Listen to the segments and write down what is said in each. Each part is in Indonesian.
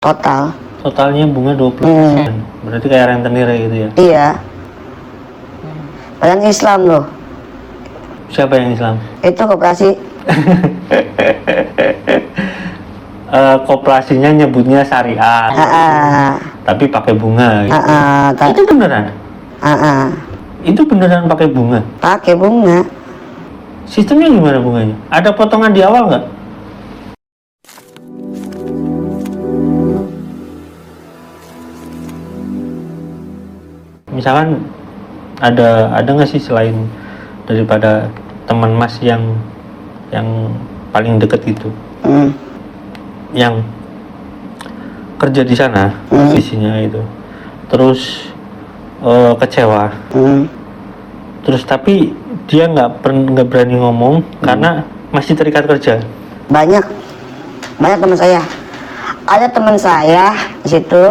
total. Totalnya bunga 20%. Berarti kayak rentenir gitu ya? Iya. Padahal Islam loh. Siapa yang Islam? Itu koperasi. Koperasinya nyebutnya syariat, tapi pakai bunga. Itu beneran? Itu beneran pakai bunga? Pakai bunga. Sistemnya gimana bunganya? Ada potongan di awal nggak? Misalkan ada nggak sih selain daripada teman Mas yang paling deket itu, yang kerja di sana, visinya itu, terus kecewa, terus tapi dia nggak berani ngomong karena masih terikat kerja. Banyak teman saya. Ada teman saya di situ.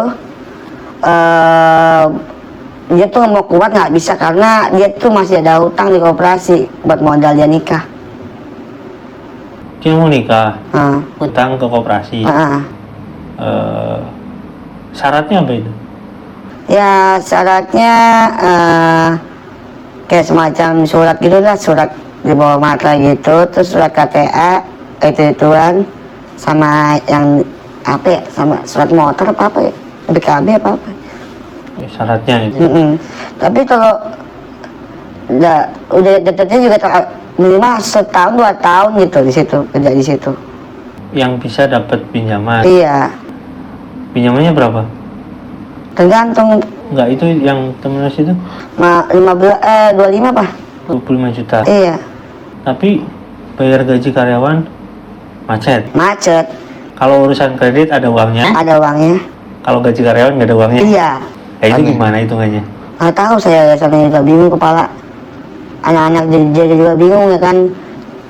Dia tuh mau kuat nggak bisa karena dia tuh masih ada hutang di koperasi buat modal dia nikah. Dia mau nikah, hutang ke koperasi. Syaratnya apa itu? Ya syaratnya kayak semacam surat gitu lah, surat di bawah mata gitu, terus surat KTA itu-ituan, sama yang apa ya, sama surat motor apa ya, BKB apa syaratnya itu. Tapi kalau udah dapetnya juga minimal setahun 2 tahun gitu di situ, kerja di situ. Yang bisa dapat pinjaman. Iya. Pinjamannya berapa? Tergantung. Enggak, itu yang temen Mas itu? 25 apa? 25 juta. Iya. Tapi bayar gaji karyawan macet. Kalau urusan kredit ada uangnya? Ada uangnya. Kalau gaji karyawan nggak ada uangnya? Iya. Itu gimana hitungannya? Nggak tahu, saya sampai juga bingung kepala. Anak-anak jadi juga bingung ya kan.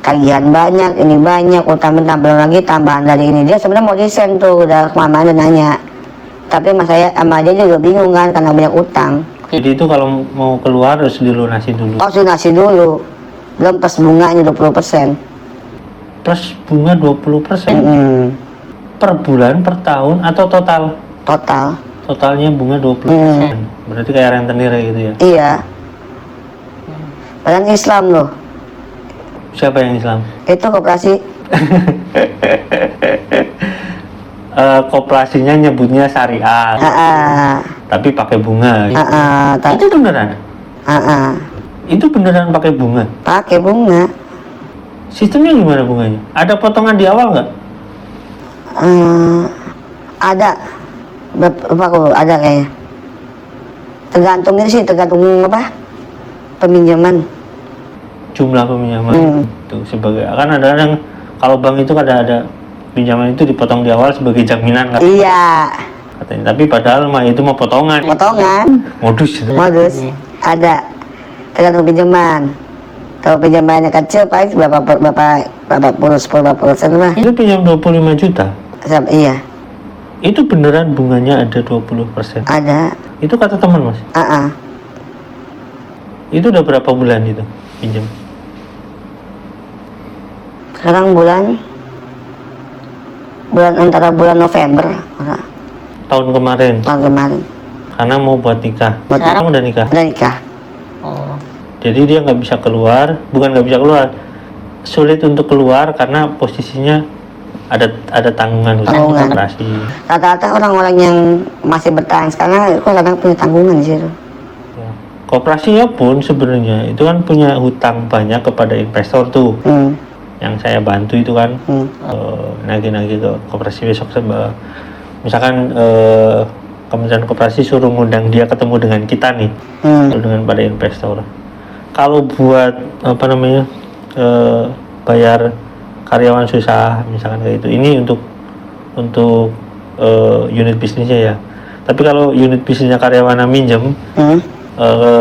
Tagihan banyak, ini banyak, utang belum lagi tambahan dari ini. Dia sebenarnya mau desain tuh, udah kemana-mana nanya. Tapi sama dia juga bingung kan karena banyak utang. Jadi itu kalau mau keluar harus dilunasi dulu? Oh, lunasi dulu. Belum plus bunganya 20%. Plus bunga 20%? Per bulan, per tahun, atau total? Total. Totalnya bunga 20%. Berarti kayak rentenir gitu ya? Iya. Padahal Islam loh. Siapa yang Islam? Itu koperasi. Koperasinya nyebutnya syariat, tapi pakai bunga. Itu beneran? Itu beneran pakai bunga? Pakai bunga. Sistemnya gimana bunganya? Ada potongan di awal nggak? Ada. Ada kayaknya. Tergantung ini sih, tergantung apa? Peminjaman. Jumlah peminjaman. Itu sebagai, kan ada yang kalau bank itu ada pinjaman itu dipotong di awal sebagai jaminan kan? Iya. Katanya, tapi padahal mah itu mau potongan. Modus itu. Ada. Tergantung pinjaman. Kalau pinjamannya kecil paling berapa 10% lah. Itu pinjam 25 juta? Iya. Itu beneran bunganya ada 20%? Ada. Itu kata teman Mas? Itu udah berapa bulan itu pinjam? Sekarang antara bulan November. Tahun kemarin? Tahun kemarin. Karena mau buat nikah? Sekarang udah nikah? Udah nikah. Jadi dia nggak bisa keluar, bukan nggak bisa keluar, sulit untuk keluar karena posisinya ada tanggungan koperasi. Rata-rata orang-orang yang masih bertahan sekarang itu kadang punya tanggungan di situ. Ya. Koperasinya pun sebenarnya itu kan punya hutang banyak kepada investor tuh. Yang saya bantu itu kan nagih-nagih ke koperasi besok misalkan Kementerian Koperasi suruh ngundang dia ketemu dengan kita nih, dengan pada investor. Kalau buat bayar karyawan susah misalkan kayak itu, ini untuk unit bisnisnya ya. Tapi kalau unit bisnisnya karyawan minjem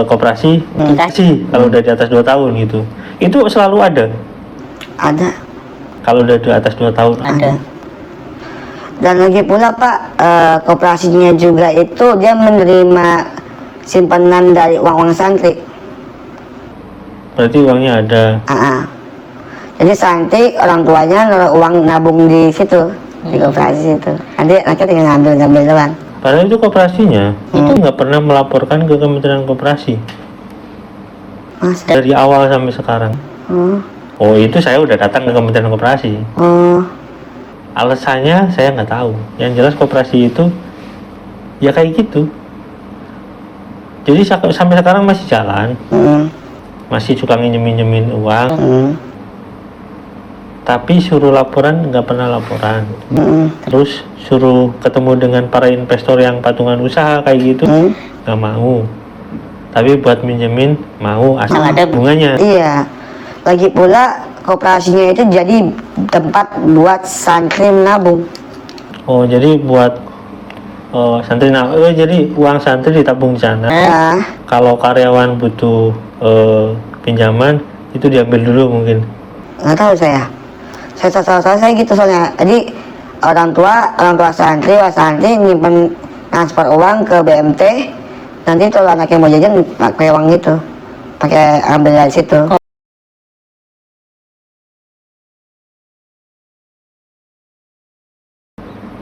koperasi sih kalau udah di atas 2 tahun gitu, itu selalu ada. Kalau udah di atas 2 tahun ada. Dan lagi pula Pak, koperasinya juga itu dia menerima simpanan dari uang santri. Berarti uangnya ada. Jadi santri orang tuanya naruh uang nabung di situ. di koperasi itu. Nanti tinggal ngambil doang. Padahal itu koperasinya itu nggak pernah melaporkan ke Kementerian Koperasi Masa? dari awal sampai sekarang. Oh itu saya udah datang ke Kementerian Koperasi. Alasannya saya nggak tahu. Yang jelas koperasi itu ya kayak gitu. Jadi sampai sekarang masih jalan, masih suka minjemin uang. Tapi suruh laporan nggak pernah laporan. Terus suruh ketemu dengan para investor yang patungan usaha kayak gitu nggak mau. Tapi buat minjemin mau asal ada bunganya. Iya. Lagi pula koperasinya itu jadi tempat buat santri menabung. Oh jadi buat santri nabung. Jadi uang santri ditabung di sana. Kalau karyawan butuh pinjaman itu diambil dulu mungkin. Nggak tahu saya. Saya gitu soalnya. Jadi orang tua santri nyimpen transfer uang ke BMT. Nanti kalau anak yang mau jajan pakai uang itu, pakai ambil dari situ.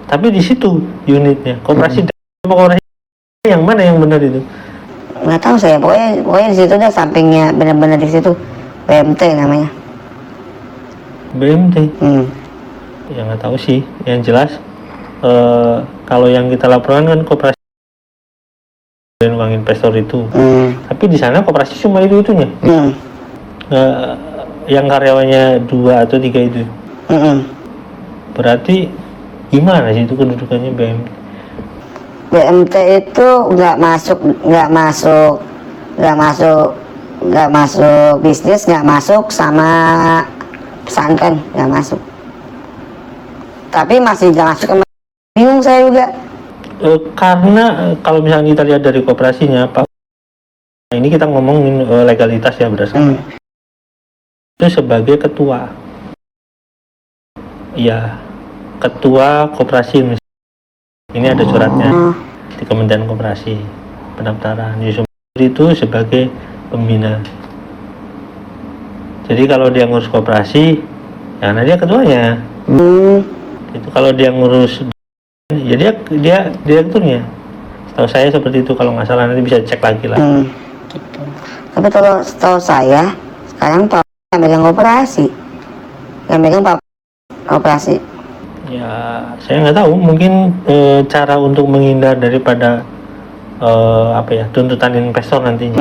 Tapi di situ unitnya koperasi yang mana yang benar itu? Nggak tahu saya. Pokoknya di situ deh, sampingnya benar-benar di situ BMT namanya. BMT? Ya nggak tahu sih. Yang jelas kalau yang kita laporkan kan koperasi dan uang investor itu. Tapi di sana koperasi cuma itunya. Yang karyawannya 2 atau 3 itu. Berarti gimana sih itu kedudukannya BMT? BMT itu nggak masuk bisnis, nggak masuk sama pesantren, nggak masuk. Tapi masih nggak masuk, bingung saya juga. Karena kalau misalnya kita lihat dari koperasinya, Pak, ini kita ngomongin legalitas ya berdasarkan itu sebagai ketua, ya ketua koperasi. Ini ada suratnya di Kementerian Koperasi pendaftaran. Yusuf itu sebagai pembina. Jadi kalau dia ngurus koperasi, ya nah dia ketuanya. Itu kalau dia ngurus, ya dia direkturnya. Setahu saya seperti itu, kalau nggak salah nanti bisa cek lagi lah. Gitu. Tapi kalau setahu saya sekarang Pak yang megang koperasi, koperasi. Ya saya nggak tahu, mungkin cara untuk menghindar daripada tuntutan investor nantinya,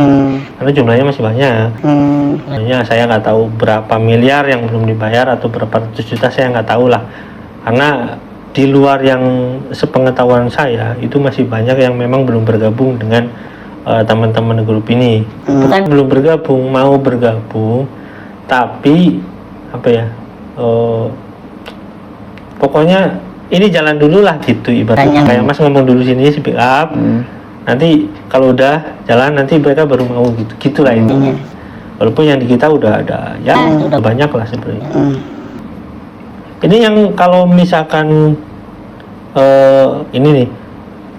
karena jumlahnya masih banyak. Hanya saya nggak tahu berapa miliar yang belum dibayar atau berapa ratus juta, saya nggak tahu lah, karena di luar yang sepengetahuan saya itu masih banyak yang memang belum bergabung dengan teman-teman grup ini. Bukan belum bergabung, mau bergabung, tapi pokoknya ini jalan dulu lah gitu, ibaratnya kayak Mas ngomong dulu sini speak up, nanti kalau udah jalan nanti mereka baru mau gitulah intinya. Walaupun yang di kita udah ada ya udah banyak lah sebenarnya. Ini yang kalau misalkan ini nih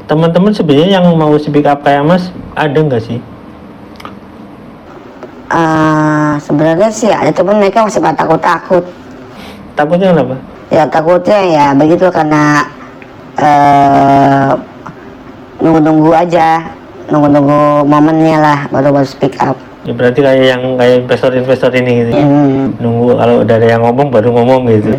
teman-teman sebenarnya yang mau speak up kayak Mas ada nggak sih? Sebenarnya sih ada, teman mereka masih takut. Takutnya kenapa? Ya takutnya ya begitu, karena nunggu nunggu momennya lah baru speak up. Ya berarti kayak investor ini gitu. Nunggu kalau udah ada yang ngomong baru ngomong gitu.